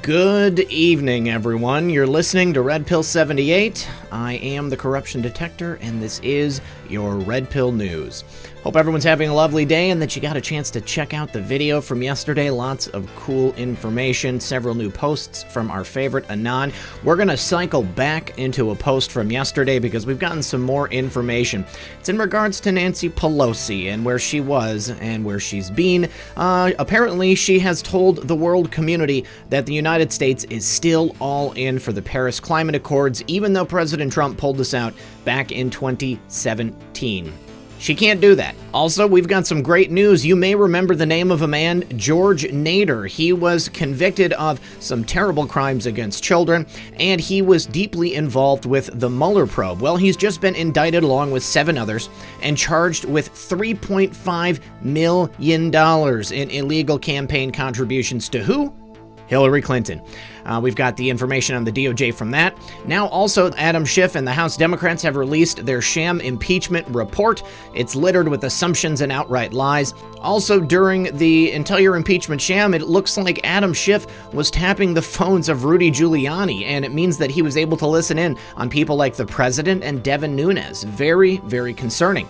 Good evening, everyone. You're listening to Red Pill 78. I am the Corruption Detector, and this is your Red Pill News. Hope everyone's having a lovely day and that you got a chance to check out the video from yesterday. Lots of cool information, several new posts from our favorite Anon. We're going to cycle back into a post from yesterday because we've gotten some more information. It's in regards to Nancy Pelosi and where she was and where she's been. Apparently, she has told the world community that the United States is still all in for the Paris Climate Accords, even though President Trump pulled us out back in 2017. She can't do that. Also, we've got some great news. You may remember the name of a man, George Nader. He was convicted of some terrible crimes against children, and he was deeply involved with the Mueller probe. Well, he's just been indicted along with 7 others and charged with $3.5 million in illegal campaign contributions to who? Hillary Clinton. We've got the information on the DOJ from that. Now also, Adam Schiff and the House Democrats have released their sham impeachment report. It's littered with assumptions and outright lies. Also, during the entire impeachment sham, it looks like Adam Schiff was tapping the phones of Rudy Giuliani, and it means that he was able to listen in on people like the president and Devin Nunes. Very, very concerning.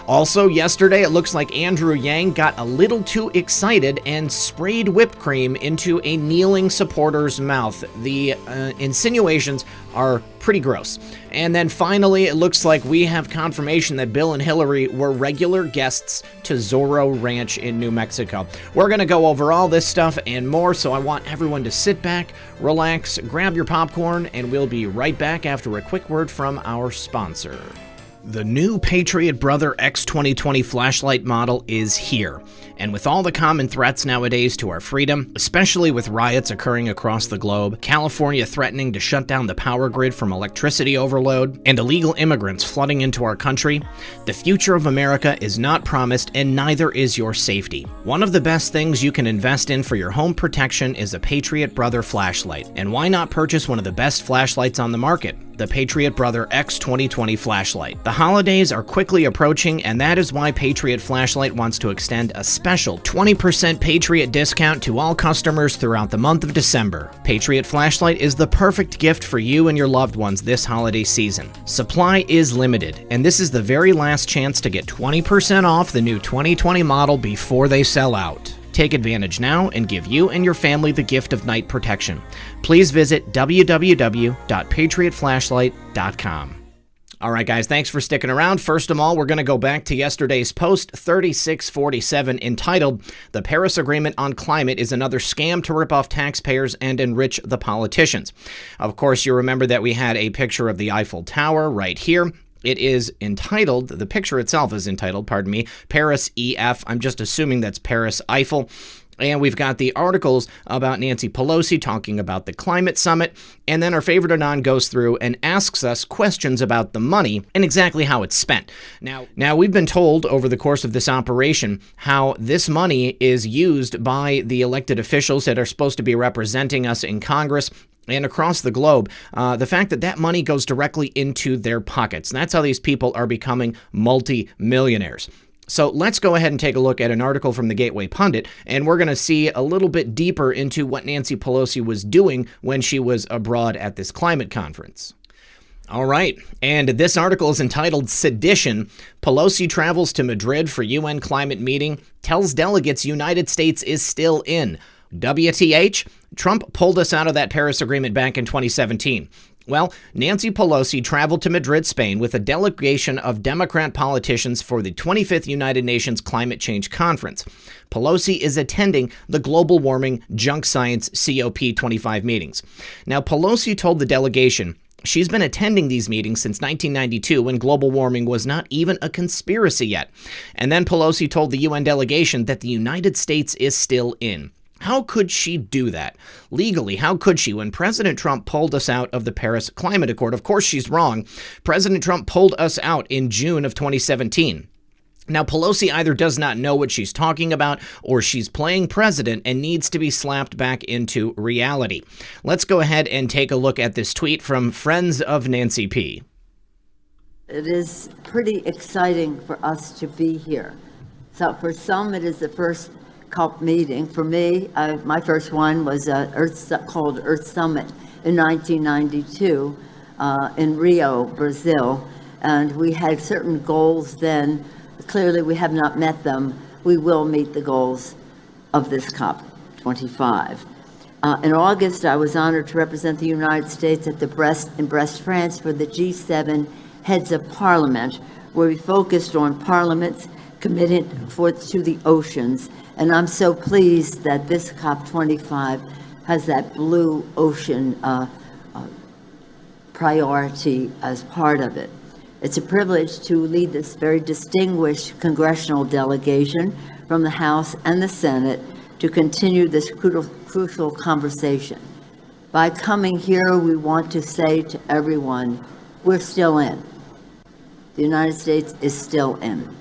Also, yesterday, it looks like Andrew Yang got a little too excited and sprayed whipped cream into a kneeling supporter's mouth. The insinuations are pretty gross. And then finally, it looks like we have confirmation that Bill and Hillary were regular guests to Zorro Ranch in New Mexico. We're going to go over all this stuff and more, so I want everyone to sit back, relax, grab your popcorn, and we'll be right back after a quick word from our sponsor. The new Patriot Brother X2020 flashlight model is here, and with all the common threats nowadays to our freedom, especially with riots occurring across the globe, California threatening to shut down the power grid from electricity overload, and illegal immigrants flooding into our country, the future of America is not promised and neither is your safety. One of the best things you can invest in for your home protection is a Patriot Brother flashlight, and why not purchase one of the best flashlights on the market? The Patriot Brother X2020 flashlight. The holidays are quickly approaching, and that is why Patriot Flashlight wants to extend a special 20% Patriot discount to all customers throughout the month of December. Patriot Flashlight is the perfect gift for you and your loved ones this holiday season. Supply is limited, and this is the very last chance to get 20% off the new 2020 model before they sell out. Take advantage now and give you and your family the gift of night protection. Please visit www.patriotflashlight.com. All right, guys, thanks for sticking around. First of all, we're going to go back to yesterday's post 3647 entitled, "The Paris Agreement on Climate is Another Scam to Rip Off Taxpayers and Enrich the Politicians." Of course, you remember that we had a picture of the Eiffel Tower right here. It is entitled, the picture itself is entitled, Paris EF. I'm just assuming that's Paris Eiffel. And we've got the articles about Nancy Pelosi talking about the climate summit. And then our favorite Anon goes through and asks us questions about the money and exactly how it's spent. Now we've been told over the course of this operation how this money is used by the elected officials that are supposed to be representing us in Congress and across the globe. The fact that that money goes directly into their pockets. And that's how these people are becoming multi-millionaires. So let's go ahead and take a look at an article from the Gateway Pundit, and we're going to see a little bit deeper into what Nancy Pelosi was doing when she was abroad at this climate conference. All right, and this article is entitled "Sedition. Pelosi Travels to Madrid for UN Climate Meeting, Tells Delegates United States is Still In. WTH? Trump pulled us out of that Paris Agreement back in 2017. Well, Nancy Pelosi traveled to Madrid, Spain, with a delegation of Democrat politicians for the 25th United Nations Climate Change Conference. Pelosi is attending the Global Warming Junk Science COP25 meetings. Now, Pelosi told the delegation she's been attending these meetings since 1992 when global warming was not even a conspiracy yet. And then Pelosi told the UN delegation that the United States is still in. How could she do that? Legally, how could she when President Trump pulled us out of the Paris Climate Accord? Of course, she's wrong. President Trump pulled us out in June of 2017. Now, Pelosi either does not know what she's talking about or she's playing president and needs to be slapped back into reality. Let's go ahead and take a look at this tweet from Friends of Nancy P. It is pretty exciting for us to be here. So for some, it is the first COP meeting. For me, my first one was called Earth Summit in 1992 in Rio, Brazil. And we had certain goals then. Clearly, we have not met them. We will meet the goals of this COP25. In August, I was honored to represent the United States at in Brest, France for the G7 Heads of Parliament, where we focused on parliaments committed to the oceans. And I'm so pleased that this COP25 has that blue ocean priority as part of it. It's a privilege to lead this very distinguished congressional delegation from the House and the Senate to continue this crucial conversation. By coming here, we want to say to everyone, we're still in. The United States is still in.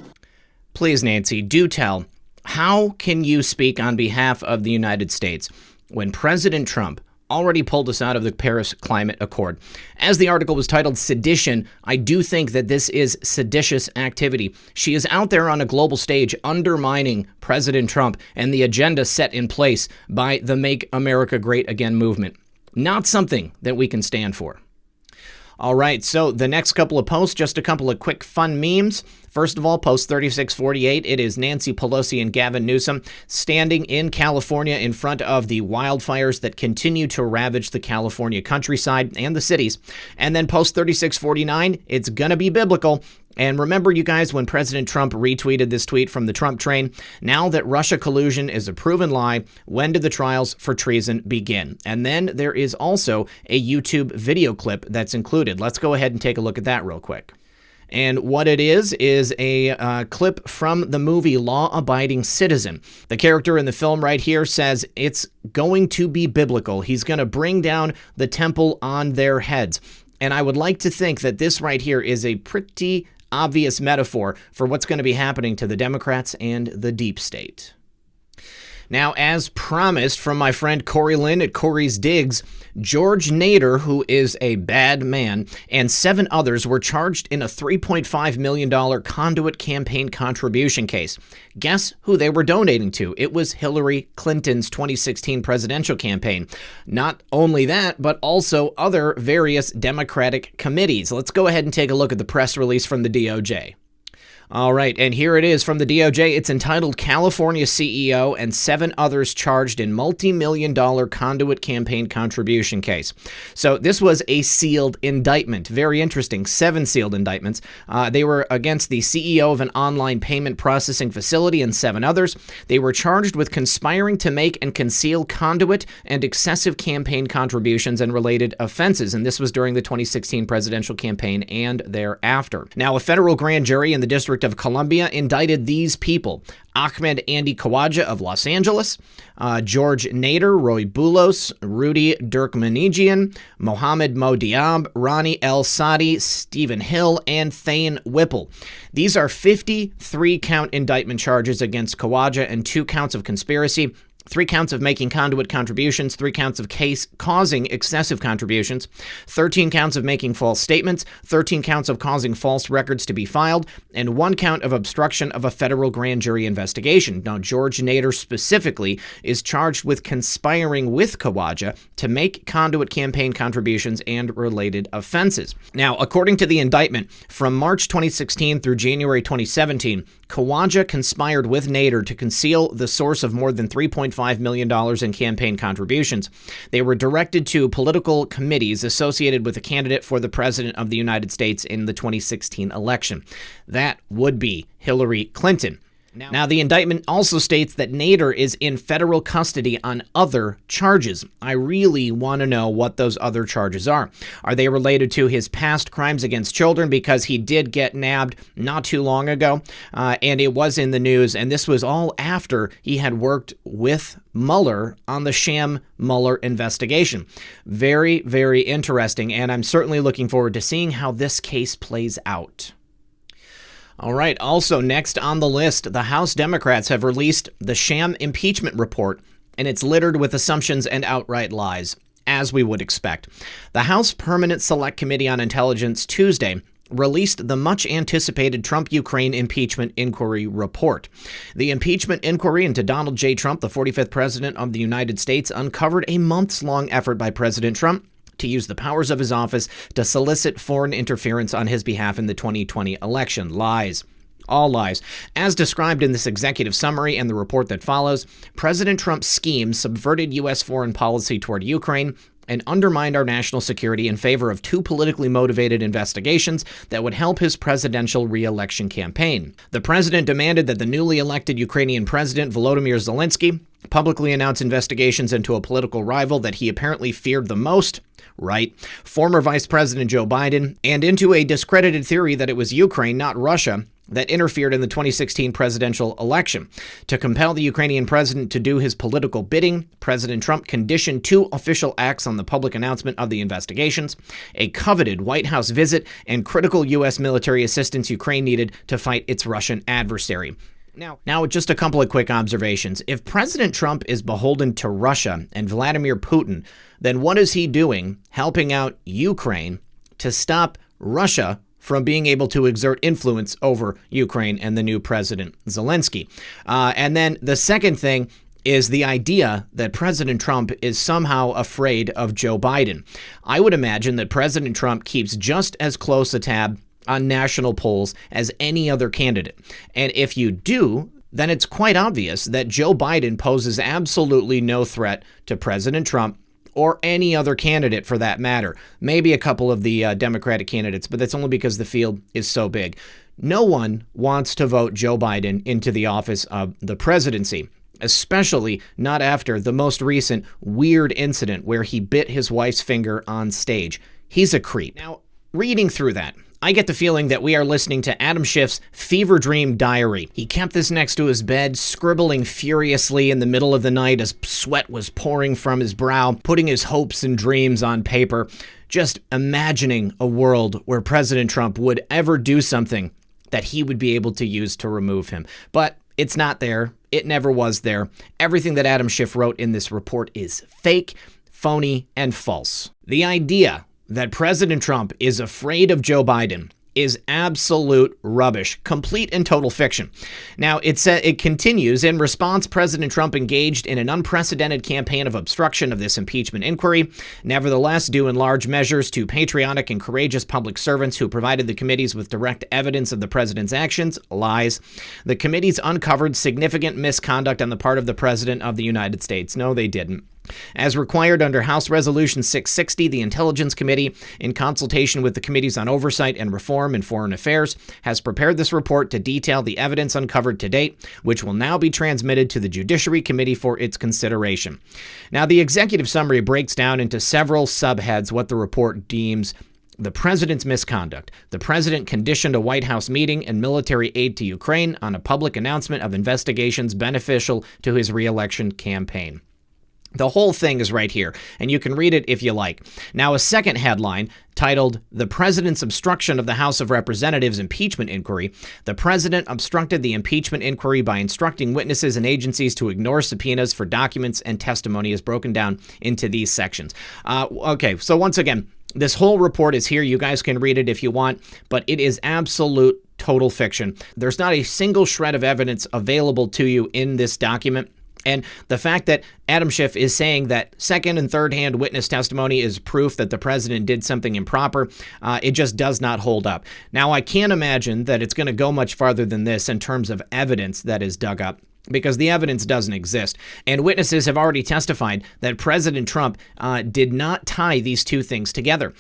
Please, Nancy, do tell, how can you speak on behalf of the United States when President Trump already pulled us out of the Paris Climate Accord? As the article was titled Sedition, I do think that this is seditious activity. She is out there on a global stage undermining President Trump and the agenda set in place by the Make America Great Again movement. Not something that we can stand for. All right, so the next couple of posts, just a couple of quick fun memes. First of all, post 3648, it is Nancy Pelosi and Gavin Newsom standing in California in front of the wildfires that continue to ravage the California countryside and the cities. And then post 3649, it's going to be biblical. And remember, you guys, when President Trump retweeted this tweet from the Trump train, now that Russia collusion is a proven lie, when do the trials for treason begin? And then there is also a YouTube video clip that's included. Let's go ahead and take a look at that real quick. And what it is a clip from the movie Law Abiding Citizen. The character in the film right here says it's going to be biblical. He's going to bring down the temple on their heads. And I would like to think that this right here is a pretty obvious metaphor for what's going to be happening to the Democrats and the deep state. Now, as promised from my friend Corey Lynn at Corey's Digs, George Nader, who is a bad man, and 7 others were charged in a $3.5 million conduit campaign contribution case. Guess who they were donating to? It was Hillary Clinton's 2016 presidential campaign. Not only that, but also other various Democratic committees. Let's go ahead and take a look at the press release from the DOJ. All right, and here it is from the DOJ. It's entitled California CEO and 7 others charged in multi-million-dollar conduit campaign contribution case. So this was a sealed indictment. Very interesting. 7 sealed indictments. They were against the CEO of an online payment processing facility and 7 others. They were charged with conspiring to make and conceal conduit and excessive campaign contributions and related offenses. And this was during the 2016 presidential campaign and thereafter. Now, a federal grand jury in the District of Columbia indicted these people: Ahmed Andy Khawaja of Los Angeles, George Nader, Roy Boulos, Rudy Durkmanigian, Mohammed Mo Diab, Ronnie El Sadi, Stephen Hill, and Thane Whipple. These are 53-count indictment charges against Khawaja and 2 counts of conspiracy, 3 counts of making conduit contributions, 3 counts of case causing excessive contributions, 13 counts of making false statements, 13 counts of causing false records to be filed, and 1 count of obstruction of a federal grand jury investigation. Now, George Nader specifically is charged with conspiring with Khawaja to make conduit campaign contributions and related offenses. Now, according to the indictment, from March 2016 through January 2017, Khawaja conspired with Nader to conceal the source of more than $3.5 million in campaign contributions. They were directed to political committees associated with a candidate for the president of the United States in the 2016 election. That would be Hillary Clinton. Now, the indictment also states that Nader is in federal custody on other charges. I really want to know what those other charges are. Are they related to his past crimes against children? Because he did get nabbed not too long ago, and it was in the news, and this was all after he had worked with Mueller on the sham Mueller investigation. Very, very interesting, and I'm certainly looking forward to seeing how this case plays out. All right, also next on the list, the House Democrats have released the sham impeachment report, and it's littered with assumptions and outright lies, as we would expect. The House Permanent Select Committee on Intelligence Tuesday released the much-anticipated Trump-Ukraine impeachment inquiry report. The impeachment inquiry into Donald J. Trump, the 45th president of the United States, uncovered a months-long effort by President Trump to use the powers of his office to solicit foreign interference on his behalf in the 2020 election. Lies. All lies. As described in this executive summary and the report that follows, President Trump's scheme subverted U.S. foreign policy toward Ukraine and undermined our national security in favor of two politically motivated investigations that would help his presidential re-election campaign. The president demanded that the newly elected Ukrainian president, Volodymyr Zelensky, publicly announce investigations into a political rival that he apparently feared the most, right, former Vice President Joe Biden, and into a discredited theory that it was Ukraine, not Russia, that interfered in the 2016 presidential election. To compel the Ukrainian president to do his political bidding, President Trump conditioned two official acts on the public announcement of the investigations: a coveted White House visit and critical U.S. military assistance Ukraine needed to fight its Russian adversary. Now, just a couple of quick observations. If President Trump is beholden to Russia and Vladimir Putin, then what is he doing helping out Ukraine to stop Russia from being able to exert influence over Ukraine and the new president, Zelensky? And then the second thing is the idea that President Trump is somehow afraid of Joe Biden. I would imagine that President Trump keeps just as close a tab on national polls as any other candidate. And if you do, then it's quite obvious that Joe Biden poses absolutely no threat to President Trump or any other candidate for that matter. Maybe a couple of the Democratic candidates, but that's only because the field is so big. No one wants to vote Joe Biden into the office of the presidency, especially not after the most recent weird incident where he bit his wife's finger on stage. He's a creep. Now, reading through that, I get the feeling that we are listening to Adam Schiff's fever dream diary. He kept this next to his bed, scribbling furiously in the middle of the night as sweat was pouring from his brow, putting his hopes and dreams on paper, just imagining a world where President Trump would ever do something that he would be able to use to remove him. But it's not there. It never was there. Everything that Adam Schiff wrote in this report is fake, phony, and false. The idea that President Trump is afraid of Joe Biden is absolute rubbish, complete and total fiction. Now, it continues, in response, President Trump engaged in an unprecedented campaign of obstruction of this impeachment inquiry, nevertheless due in large measures to patriotic and courageous public servants who provided the committees with direct evidence of the president's actions. Lies. The committees uncovered significant misconduct on the part of the President of the United States. No, they didn't. As required under House Resolution 660, the Intelligence Committee, in consultation with the Committees on Oversight and Reform and Foreign Affairs, has prepared this report to detail the evidence uncovered to date, which will now be transmitted to the Judiciary Committee for its consideration. Now, the executive summary breaks down into several subheads what the report deems the president's misconduct. The president conditioned a White House meeting and military aid to Ukraine on a public announcement of investigations beneficial to his re-election campaign. The whole thing is right here, and you can read it if you like. Now, a second headline titled, "The President's Obstruction of the House of Representatives Impeachment Inquiry." The president obstructed the impeachment inquiry by instructing witnesses and agencies to ignore subpoenas for documents and testimony, is broken down into these sections. Okay, so once again, this whole report is here. You guys can read it if you want, but it is absolute total fiction. There's not a single shred of evidence available to you in this document. And the fact that Adam Schiff is saying that second and third hand witness testimony is proof that the president did something improper, it just does not hold up. Now, I can't imagine that it's going to go much farther than this in terms of evidence that is dug up, because the evidence doesn't exist. And witnesses have already testified that President Trump did not tie these two things together.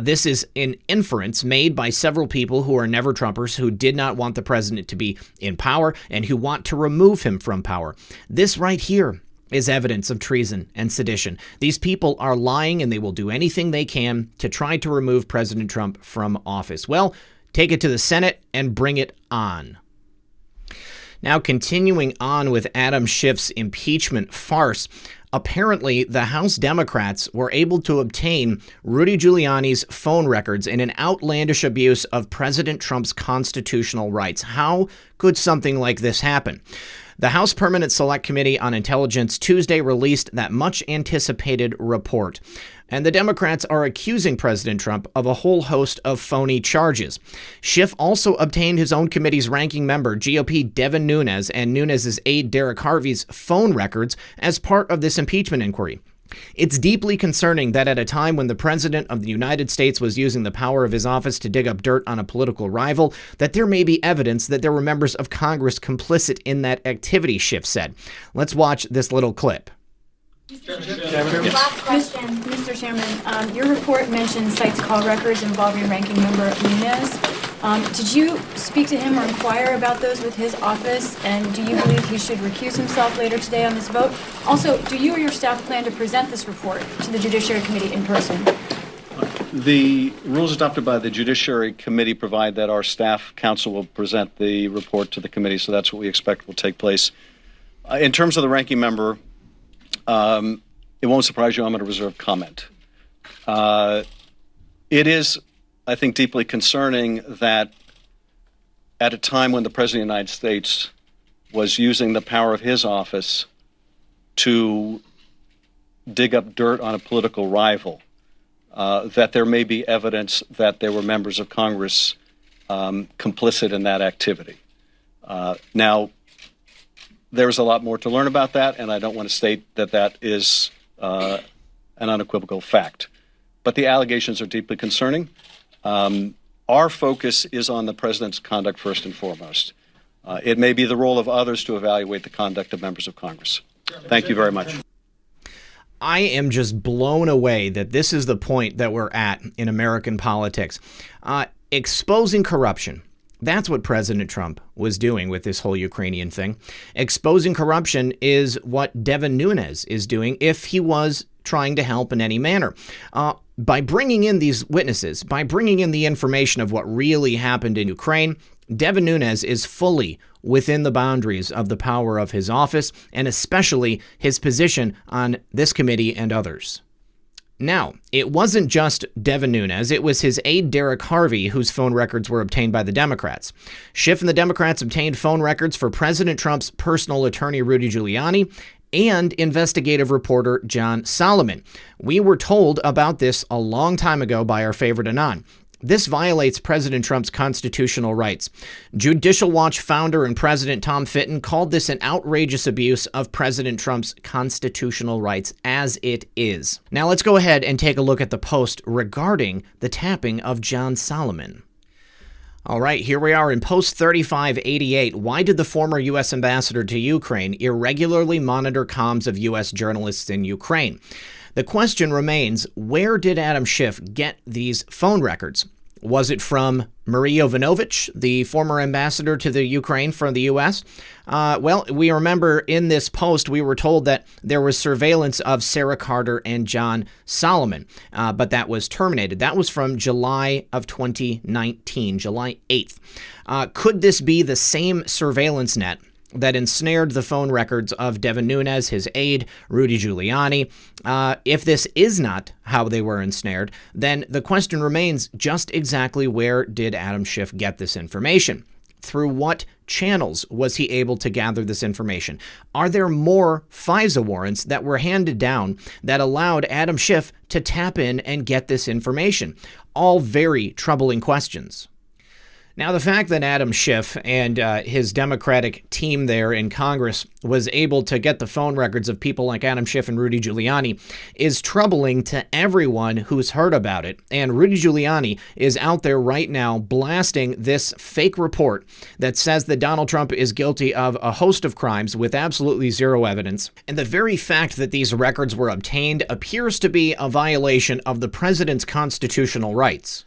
This is an inference made by several people who are never Trumpers, who did not want the president to be in power and who want to remove him from power. This right here is evidence of treason and sedition. These people are lying, and they will do anything they can to try to remove President Trump from office. Well, take it to the Senate and bring it on. Now, continuing on with Adam Schiff's impeachment farce, apparently the House Democrats were able to obtain Rudy Giuliani's phone records in an outlandish abuse of President Trump's constitutional rights. How could something like this happen? The House Permanent Select Committee on Intelligence Tuesday released that much-anticipated report. And the Democrats are accusing President Trump of a whole host of phony charges. Schiff also obtained his own committee's ranking member, GOP Devin Nunes, and Nunes' aide Derek Harvey's phone records as part of this impeachment inquiry. It's deeply concerning that at a time when the President of the United States was using the power of his office to dig up dirt on a political rival, that there may be evidence that there were members of Congress complicit in that activity, Schiff said. Let's watch this little clip. Last question, Mr. Chairman. Your report mentions cites call records involving ranking member Nunes. Did you speak to him or inquire about those with his office? And do you believe he should recuse himself later today on this vote? Also, do you or your staff plan to present this report to the Judiciary Committee in person? The rules adopted by the Judiciary Committee provide that our staff counsel will present the report to the committee, so that's what we expect will take place. In terms of the ranking member, it won't surprise you, I'm going to reserve comment. It is, I think, deeply concerning that at a time when the President of the United States was using the power of his office to dig up dirt on a political rival, that there may be evidence that there were members of Congress complicit in that activity. Now, there's a lot more to learn about that, and I don't want to state that that is an unequivocal fact. But the allegations are deeply concerning. Our focus is on the President's conduct first and foremost. It may be the role of others to evaluate the conduct of members of Congress. Thank you very much. I am just blown away that this is the point that we're at in American politics. Exposing corruption. That's what President Trump was doing with this whole Ukrainian thing. Exposing corruption is what Devin Nunes is doing if he was trying to help in any manner. By bringing in these witnesses, by bringing in the information of what really happened in Ukraine, Devin Nunes is fully within the boundaries of the power of his office, and especially his position on this committee and others. Now, it wasn't just Devin Nunes, it was his aide Derek Harvey whose phone records were obtained by the Democrats. Schiff and the Democrats obtained phone records for President Trump's personal attorney Rudy Giuliani and investigative reporter John Solomon. We were told about this a long time ago by our favorite Anon. This violates President Trump's constitutional rights. Judicial Watch founder and President Tom Fitton called this an outrageous abuse of President Trump's constitutional rights, as it is. Now let's go ahead and take a look at the post regarding the tapping of John Solomon. All right, here we are in post 3588. Why did the former U.S. ambassador to Ukraine irregularly monitor comms of U.S. journalists in Ukraine? The question remains, where did Adam Schiff get these phone records? Was it from Marie Yovanovitch, the former ambassador to the Ukraine from the U.S.? Well, we remember in this post, we were told that there was surveillance of Sarah Carter and John Solomon, but that was terminated. That was from July of 2019, July 8th. Could this be the same surveillance net that ensnared the phone records of Devin Nunes, his aide, Rudy Giuliani? If this is not how they were ensnared, then the question remains, just exactly where did Adam Schiff get this information? Through what channels was he able to gather this information? Are there more FISA warrants that were handed down that allowed Adam Schiff to tap in and get this information? All very troubling questions. Now, the fact that Adam Schiff and his Democratic team there in Congress was able to get the phone records of people like Adam Schiff and Rudy Giuliani is troubling to everyone who's heard about it. And Rudy Giuliani is out there right now blasting this fake report that says that Donald Trump is guilty of a host of crimes with absolutely zero evidence. And the very fact that these records were obtained appears to be a violation of the president's constitutional rights.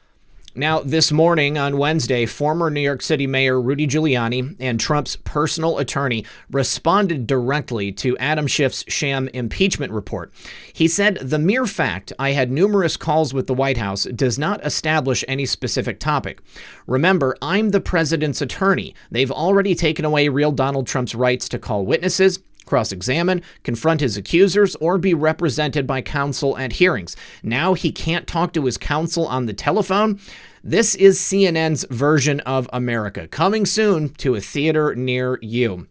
Now, this morning on Wednesday, former New York City Mayor Rudy Giuliani and Trump's personal attorney responded directly to Adam Schiff's sham impeachment report. He said, "The mere fact I had numerous calls with the White House does not establish any specific topic. Remember, I'm the president's attorney. They've already taken away real Donald Trump's rights to call witnesses, cross-examine, confront his accusers, or be represented by counsel at hearings. Now he can't talk to his counsel on the telephone." This is CNN's version of America, coming soon to a theater near you.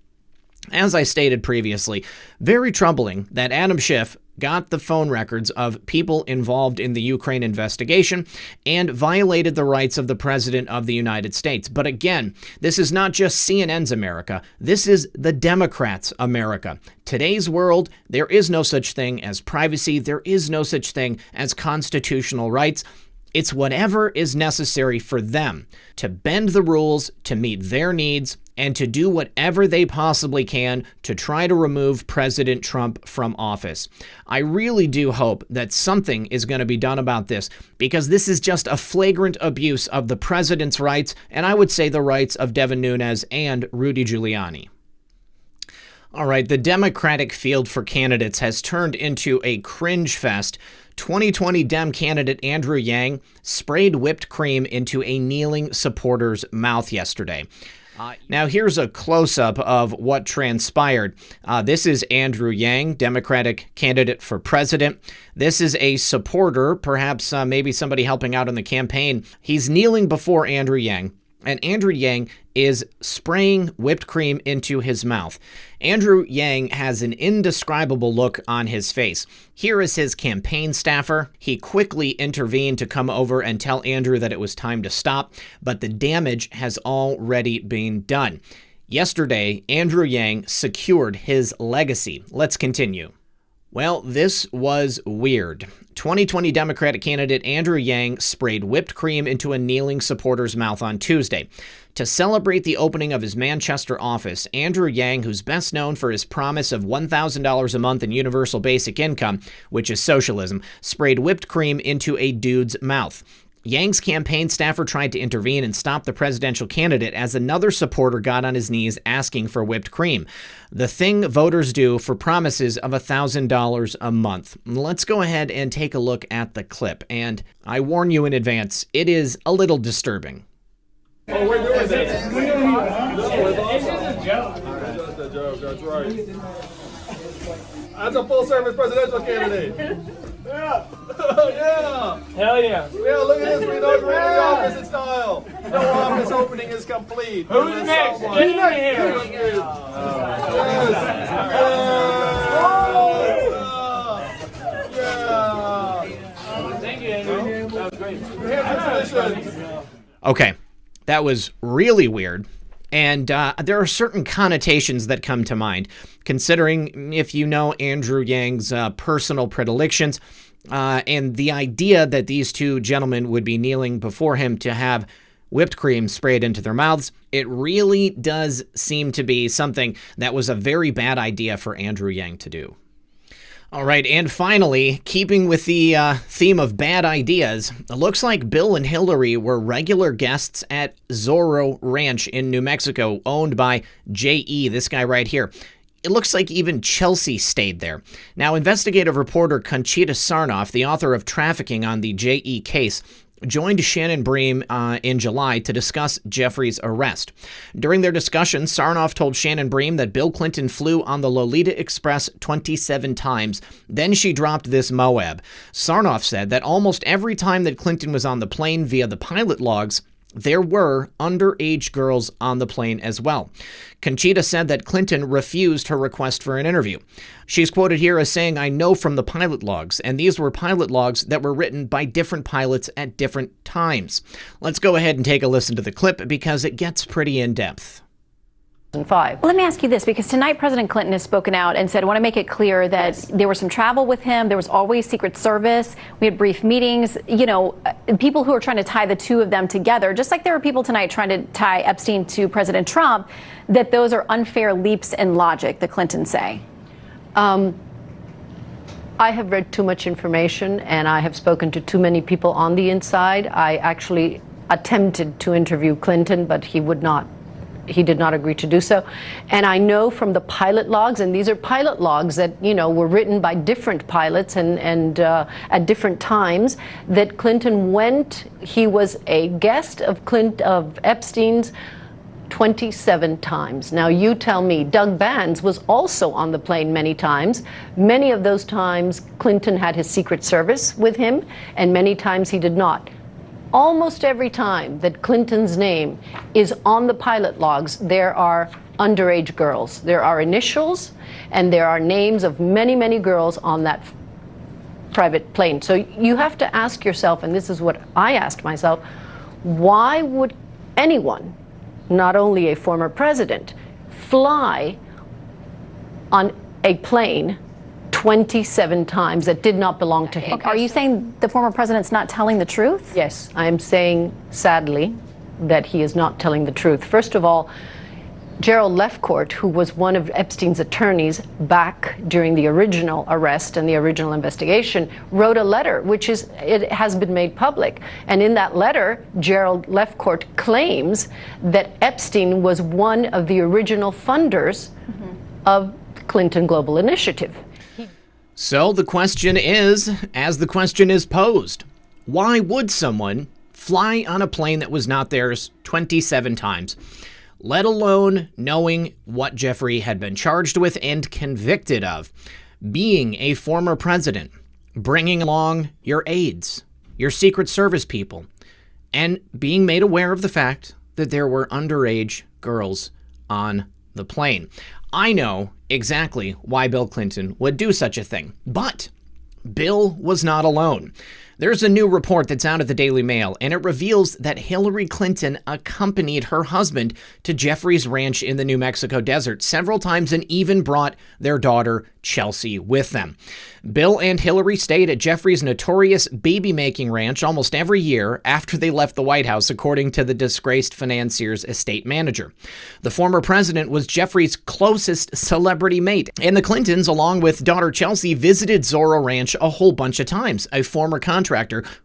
As I stated previously, very troubling that Adam Schiff got the phone records of people involved in the Ukraine investigation and violated the rights of the President of the United States. But again, this is not just CNN's America. This is the Democrats' America. Today's world, there is no such thing as privacy. There is no such thing as constitutional rights. It's whatever is necessary for them to bend the rules, to meet their needs, and to do whatever they possibly can to try to remove President Trump from office. I really do hope that something is going to be done about this, because this is just a flagrant abuse of the president's rights, and I would say the rights of Devin Nunes and Rudy Giuliani. All right, the Democratic field for candidates has turned into a cringe fest. 2020 Dem candidate Andrew Yang sprayed whipped cream into a kneeling supporter's mouth yesterday. Now, here's a close-up of what transpired. This is Andrew Yang, Democratic candidate for president. This is a supporter, perhaps maybe somebody helping out in the campaign. He's kneeling before Andrew Yang, and Andrew Yang is spraying whipped cream into his mouth. Andrew Yang has an indescribable look on his face. Here is his campaign staffer. He quickly intervened to come over and tell Andrew that it was time to stop, but the damage has already been done. Yesterday, Andrew Yang secured his legacy. Let's continue. Well, this was weird. 2020 Democratic candidate Andrew Yang sprayed whipped cream into a kneeling supporter's mouth on Tuesday. To celebrate the opening of his Manchester office, Andrew Yang, who's best known for his promise of $1,000 a month in universal basic income, which is socialism, sprayed whipped cream into a dude's mouth. Yang's campaign staffer tried to intervene and stop the presidential candidate as another supporter got on his knees asking for whipped cream, the thing voters do for promises of $1,000 a month. Let's go ahead and take a look at the clip, and I warn you in advance, it is a little disturbing. Oh, we're doing this. It's just a joke. That's a joke, that's right. That's a full-service presidential candidate. Yeah. Yeah. Hell yeah. Yeah, look at this. We inaugurated the office in style. No office opening is complete. Who's next? Get in here. Thank you, Andrew. That was great. Okay, that was really weird. And there are certain connotations that come to mind, considering if you know Andrew Yang's personal predilections, and the idea that these two gentlemen would be kneeling before him to have whipped cream sprayed into their mouths. It really does seem to be something that was a very bad idea for Andrew Yang to do. All right, and finally, keeping with the theme of bad ideas, it looks like Bill and Hillary were regular guests at Zorro Ranch in New Mexico, owned by J.E., this guy right here. It looks like even Chelsea stayed there. Now, investigative reporter Conchita Sarnoff, the author of Trafficking on the J.E. case, joined Shannon Bream in July to discuss Jeffrey's arrest. During their discussion, Sarnoff told Shannon Bream that Bill Clinton flew on the Lolita Express 27 times. Then she dropped this Moab. Sarnoff said that almost every time that Clinton was on the plane via the pilot logs, there were underage girls on the plane as well. Conchita said that Clinton refused her request for an interview. She's quoted here as saying, "I know from the pilot logs," and these were pilot logs that were written by different pilots at different times. Let's go ahead and take a listen to the clip because it gets pretty in-depth. 2005. Let me ask you this, because tonight President Clinton has spoken out and said, I want to make it clear that there was some travel with him. There was always Secret Service. We had brief meetings. You know, people who are trying to tie the two of them together, just like there were people tonight trying to tie Epstein to President Trump, that those are unfair leaps in logic, the Clintons say. I have read too much information and I have spoken to too many people on the inside. I actually attempted to interview Clinton, but he did not agree to do so. And I know from the pilot logs, and these are pilot logs that, you know, were written by different pilots and at different times, that Clinton went, he was a guest of Epstein's 27 times. Now you tell me, Doug Bands was also on the plane many times. Many of those times Clinton had his Secret Service with him, and many times he did not. Almost every time that Clinton's name is on the pilot logs, there are underage girls. There are initials, and there are names of many, many girls on that private plane. So you have to ask yourself, and this is what I asked myself, why would anyone, not only a former president, fly on a plane 27 times that did not belong to him? Are you saying the former president's not telling the truth? Yes, I am saying, sadly, that he is not telling the truth. First of all, Gerald Lefcourt, who was one of Epstein's attorneys back during the original arrest and the original investigation, wrote a letter, it has been made public. And in that letter, Gerald Lefcourt claims that Epstein was one of the original funders of the Clinton Global Initiative. So the question is, as the question is posed, why would someone fly on a plane that was not theirs 27 times? Let alone knowing what Jeffrey had been charged with and convicted of. Being a former president, bringing along your aides, your Secret Service people, and being made aware of the fact that there were underage girls on the plane. I know exactly why Bill Clinton would do such a thing, but Bill was not alone. There's a new report that's out at the Daily Mail, and it reveals that Hillary Clinton accompanied her husband to Jeffrey's ranch in the New Mexico desert several times and even brought their daughter, Chelsea, with them. Bill and Hillary stayed at Jeffrey's notorious baby-making ranch almost every year after they left the White House, according to the disgraced financier's estate manager. The former president was Jeffrey's closest celebrity mate, and the Clintons, along with daughter Chelsea, visited Zorro Ranch a whole bunch of times. A former contractor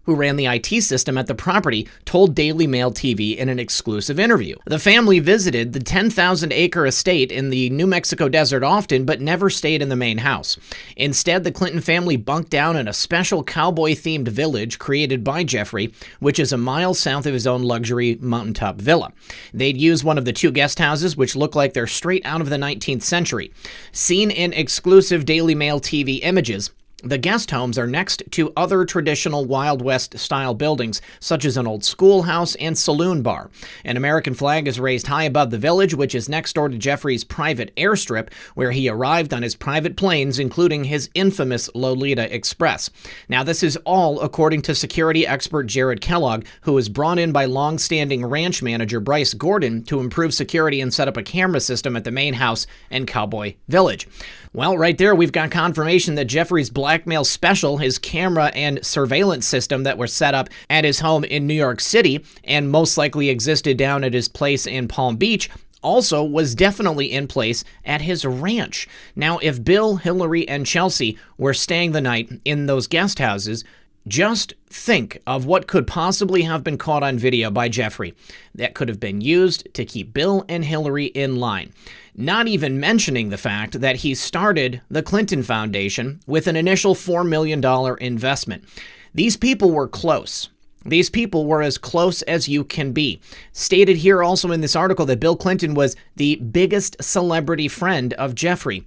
who ran the IT system at the property told Daily Mail TV in an exclusive interview. The family visited the 10,000-acre estate in the New Mexico desert often, but never stayed in the main house. Instead, the Clinton family bunked down in a special cowboy-themed village created by Jeffrey, which is a mile south of his own luxury mountaintop villa. They'd use one of the two guest houses, which look like they're straight out of the 19th century. Seen in exclusive Daily Mail TV images, the guest homes are next to other traditional Wild West-style buildings, such as an old schoolhouse and saloon bar. An American flag is raised high above the village, which is next door to Jeffrey's private airstrip, where he arrived on his private planes, including his infamous Lolita Express. Now, this is all according to security expert Jared Kellogg, who was brought in by long-standing ranch manager Bryce Gordon to improve security and set up a camera system at the main house and Cowboy Village. Well, right there, we've got confirmation that Jeffrey's blackmail special, his camera and surveillance system that were set up at his home in New York City and most likely existed down at his place in Palm Beach, also was definitely in place at his ranch. Now, if Bill, Hillary, and Chelsea were staying the night in those guest houses, just think of what could possibly have been caught on video by Jeffrey that could have been used to keep Bill and Hillary in line. Not even mentioning the fact that he started the Clinton Foundation with an initial $4 million investment. These people were close. These people were as close as you can be. Stated here also in this article that Bill Clinton was the biggest celebrity friend of Jeffrey.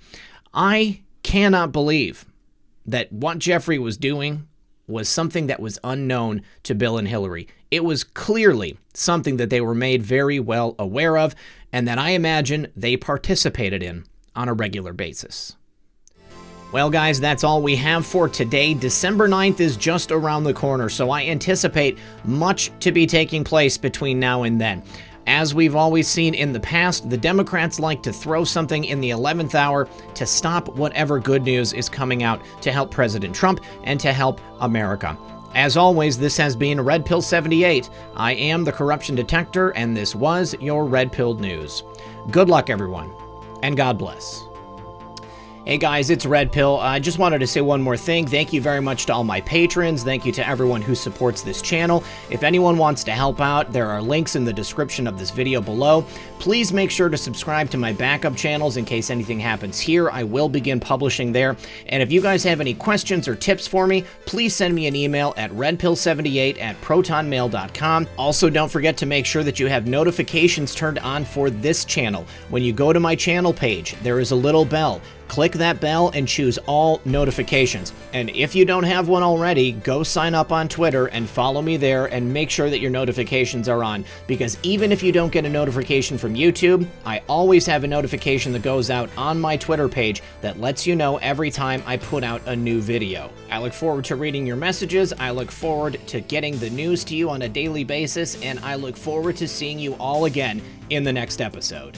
I cannot believe that what Jeffrey was doing was something that was unknown to Bill and Hillary. It was clearly something that they were made very well aware of, and that I imagine they participated in on a regular basis. Well, guys, that's all we have for today. December 9th is just around the corner, so I anticipate much to be taking place between now and then. As we've always seen in the past, the Democrats like to throw something in the 11th hour to stop whatever good news is coming out to help President Trump and to help America. As always, this has been Red Pill 78. I am the Corruption Detector, and this was your Red Pill News. Good luck, everyone, and God bless. Hey guys, it's Red Pill. I just wanted to say one more thing. Thank you very much to all my patrons. Thank you to everyone who supports this channel. If anyone wants to help out, there are links in the description of this video below. Please make sure to subscribe to my backup channels in case anything happens here. I will begin publishing there. And if you guys have any questions or tips for me, please send me an email at redpill78@protonmail.com. Also, don't forget to make sure that you have notifications turned on for this channel. When you go to my channel page, there is a little bell. Click that bell and choose all notifications. And if you don't have one already, go sign up on Twitter and follow me there and make sure that your notifications are on. Because even if you don't get a notification for from YouTube, I always have a notification that goes out on my Twitter page that lets you know every time I put out a new video. I look forward to reading your messages, I look forward to getting the news to you on a daily basis, and I look forward to seeing you all again in the next episode.